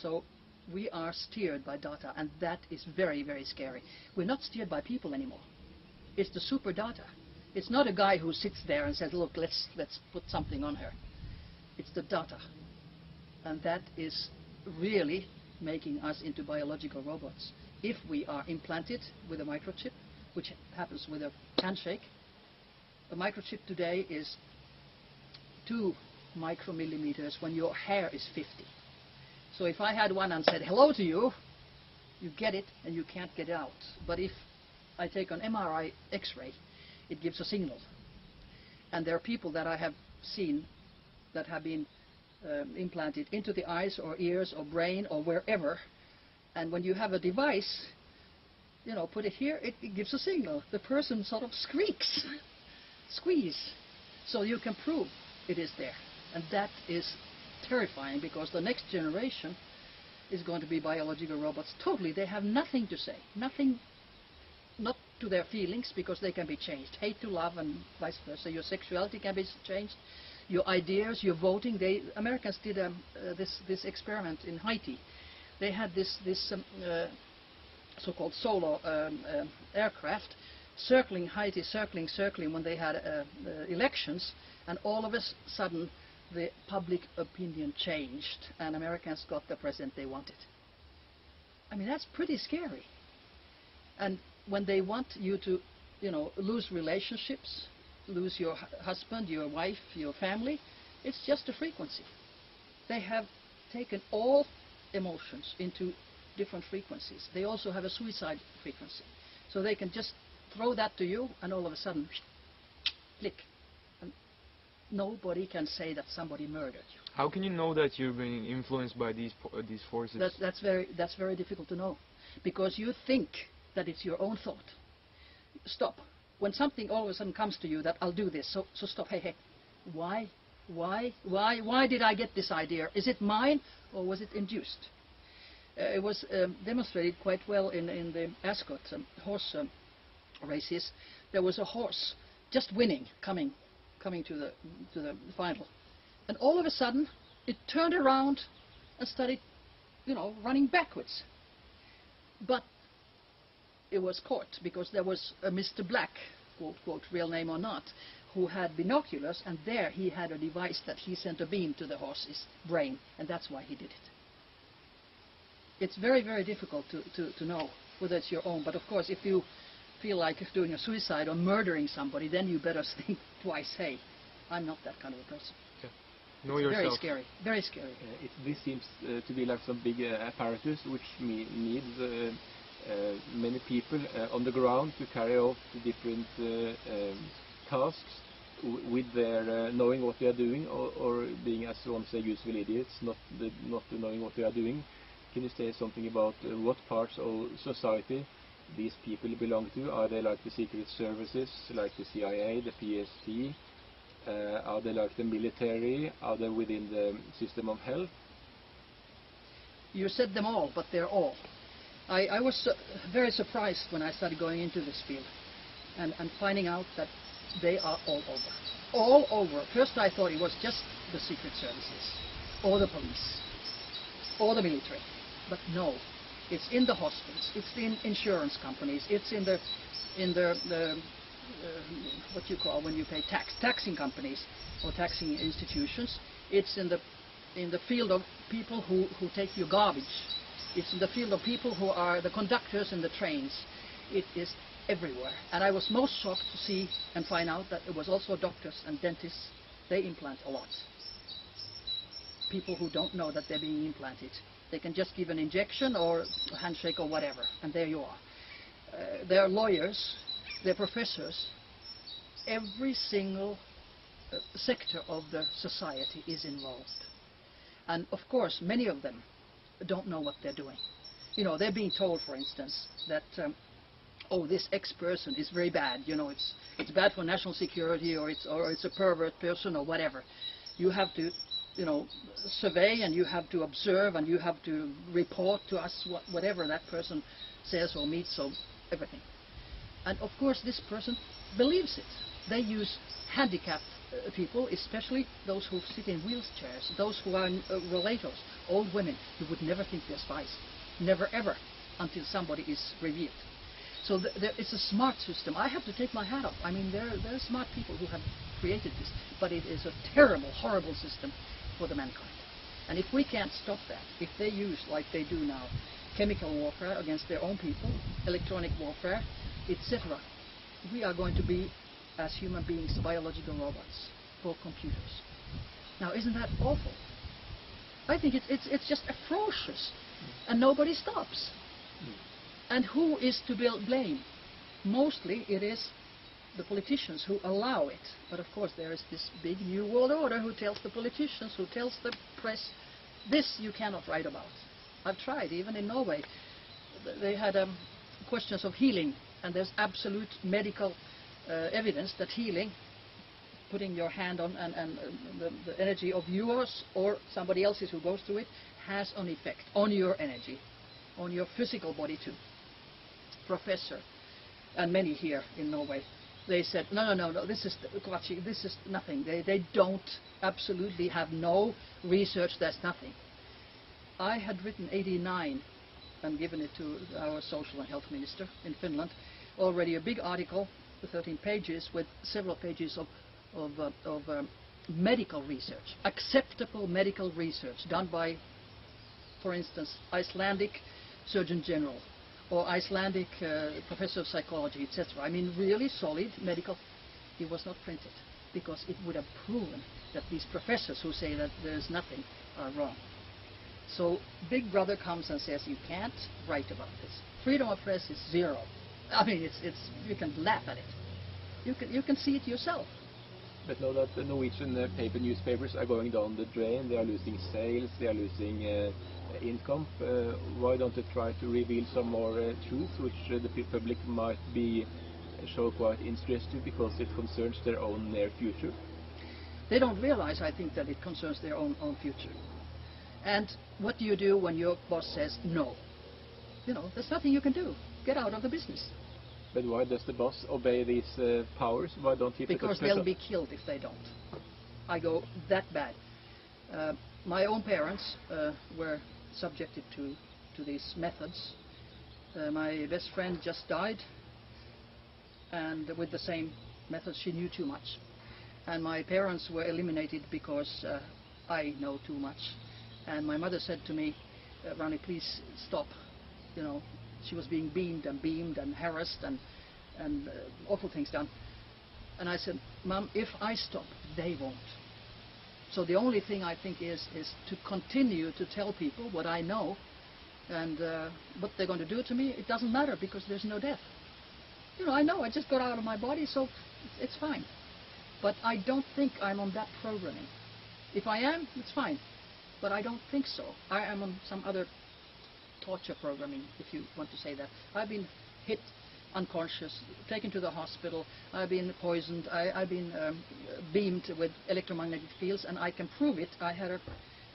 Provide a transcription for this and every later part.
So we are steered by data, and that is very, very scary. We're not steered by people anymore. It's the super data. It's not a guy who sits there and says, look, let's put something on her. It's the data. And that is really making us into biological robots. If we are implanted with a microchip, which happens with a handshake, a microchip today is 2 micromillimeters when your hair is 50. So if I had one and said hello to you, you get it and you can't get it out. But if I take an MRI X-ray, it gives a signal. And there are people that I have seen that have been implanted into the eyes or ears or brain or wherever, and when you have a device, you know, put it here, it gives a signal. The person sort of squeaks, squeeze, so you can prove it is there. And that is terrifying, because the next generation is going to be biological robots. Totally, they have nothing to say, nothing, not to their feelings, because they can be changed. Hate to love and vice versa. Your sexuality can be changed. Your ideas, your voting. Americans did this experiment in Haiti. They had this so-called solo aircraft circling Haiti, circling when they had elections, and all of a sudden the public opinion changed and Americans got the president they wanted. I mean, that's pretty scary. And when they want you to, you know, lose relationships, lose your husband, your wife, your family, it's just a frequency. They have taken all emotions into different frequencies. They also have a suicide frequency. So they can just throw that to you and all of a sudden, click. And nobody can say that somebody murdered you. How can you know that you're being influenced by these forces? That's very difficult to know, because you think that it's your own thought. Stop. When something all of a sudden comes to you that I'll do this, so stop. Hey, why did I get this idea? Is it mine or was it induced? It was demonstrated quite well in the Ascot horse races. There was a horse just winning, coming to the final, and all of a sudden it turned around and started, you know, running backwards. But it was caught because there was a Mr. Black, quote, real name or not, who had binoculars, and there he had a device that he sent a beam to the horse's brain, and that's why he did it. It's very, very difficult to know whether it's your own, but of course if you feel like doing a suicide or murdering somebody, then you better think twice. Hey, I'm not that kind of a person. Yeah. Know yourself. Very scary, very scary. This seems to be like some big apparatus which needs many people on the ground to carry out different tasks with their knowing what they are doing, or being, as one say, useful idiots, not knowing what they are doing. Can you say something about what parts of society these people belong to? Are they like the secret services, like the CIA, the PST? Are they like the military? Are they within the system of health? You said them all, but they're all. I was very surprised when I started going into this field and finding out that they are all over. All over. First I thought it was just the secret services, or the police, or the military. But no, it's in the hospitals, it's in insurance companies, it's in the what you call when you pay taxing companies or taxing institutions. It's in the field of people who take your garbage. It's in the field of people who are the conductors in the trains. It is everywhere. And I was most shocked to see and find out that it was also doctors and dentists. They implant a lot. People who don't know that they're being implanted. They can just give an injection or a handshake or whatever, and there you are. There are lawyers, there are professors. Every single sector of the society is involved. And of course, many of them don't know what they're doing. You know, they're being told, for instance, that oh, this X person is very bad. You know, it's bad for national security, or it's a pervert person, or whatever. You have to, you know, survey, and you have to observe, and you have to report to us whatever that person says or meets, or everything. And of course, this person believes it. They use handicapped people, especially those who sit in wheelchairs, those who are relators, old women, you would never think they're spies. Never ever, until somebody is revealed. So it's a smart system. I have to take my hat off. I mean, there are smart people who have created this, but it is a terrible, horrible system for the mankind. And if we can't stop that, if they use, like they do now, chemical warfare against their own people, electronic warfare, etc., we are going to be, as human beings, biological robots for computers. Now, isn't that awful? I think it's just atrocious, and nobody stops. And who is to blame? Mostly it is the politicians who allow it. But of course there is this big new world order who tells the politicians, who tells the press, this you cannot write about. I've tried, even in Norway. They had questions of healing, and there's absolute medical evidence that healing, putting your hand on and the energy of yours or somebody else's who goes through it, has an effect on your energy, on your physical body too. Professor, and many here in Norway, they said, no, this is nothing. They don't, absolutely have no research, there's nothing. I had written 89 and given it to our social and health minister in Finland, already a big article, 13 pages, with several pages of medical research, acceptable medical research done by, for instance, Icelandic Surgeon General, or Icelandic professor of psychology, etc. I mean, really solid medical. It was not printed because it would have proven that these professors who say that there's nothing are wrong. So Big Brother comes and says you can't write about this. Freedom of press is zero. I mean, you can laugh at it. You can see it yourself. But now that the Norwegian paper newspapers are going down the drain, they are losing sales, they are losing income. Why don't they try to reveal some more truth, which the public might show quite interested because it concerns their own near future? They don't realize, I think, that it concerns their own future. And what do you do when your boss says no? You know, there's nothing you can do. Get out of the business. But why does the boss obey these powers? Why don't he? Because they'll be killed if they don't. I go that bad. My own parents were subjected to these methods. My best friend just died, and with the same methods. She knew too much. And my parents were eliminated because I know too much. And my mother said to me, Rauni, please stop. You know, she was being beamed and harassed and awful things done. And I said, Mom, if I stop, they won't. So the only thing I think is to continue to tell people what I know, and what they're going to do to me, it doesn't matter because there's no death. You know, I know, I just got out of my body, so it's fine. But I don't think I'm on that programming. If I am, it's fine. But I don't think so. I am on some other torture programming, if you want to say that. I've been hit unconscious, taken to the hospital, I've been poisoned, I've been beamed with electromagnetic fields, and I can prove it. I had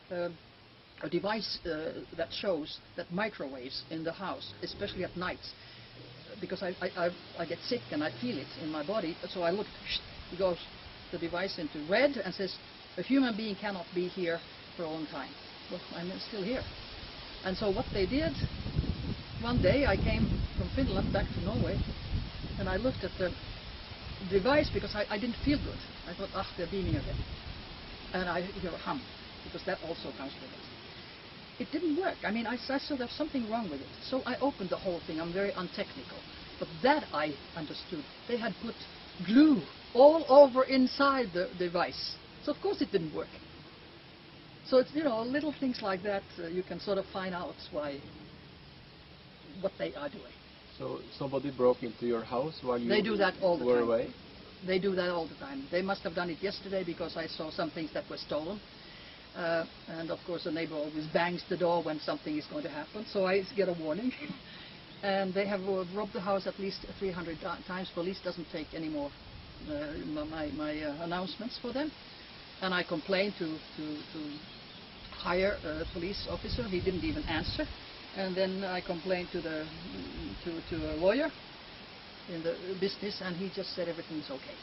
a device that shows that microwaves in the house, especially at night, because I get sick and I feel it in my body, so I look, it goes the device into red and says, a human being cannot be here for a long time. Well, I'm still here. And so what they did, one day I came from Finland back to Norway, and I looked at the device because I didn't feel good. I thought, they're beaming again. And I hear a hum, because that also comes with it. It didn't work. I mean, I saw there's something wrong with it. So I opened the whole thing. I'm very untechnical. But that I understood. They had put glue all over inside the device. So of course it didn't work. So it's, you know, little things like that you can sort of find out what they are doing. So somebody broke into your house while you They do that all the were time. away? They do that all the time. They must have done it yesterday because I saw some things that were stolen. And of course the neighbor always bangs the door when something is going to happen, so I get a warning. And they have robbed the house at least 300 times. Police doesn't take any more my announcements for them. And I complained to hire a police officer. He didn't even answer. And then I complained to a lawyer in the business, and he just said everything's okay.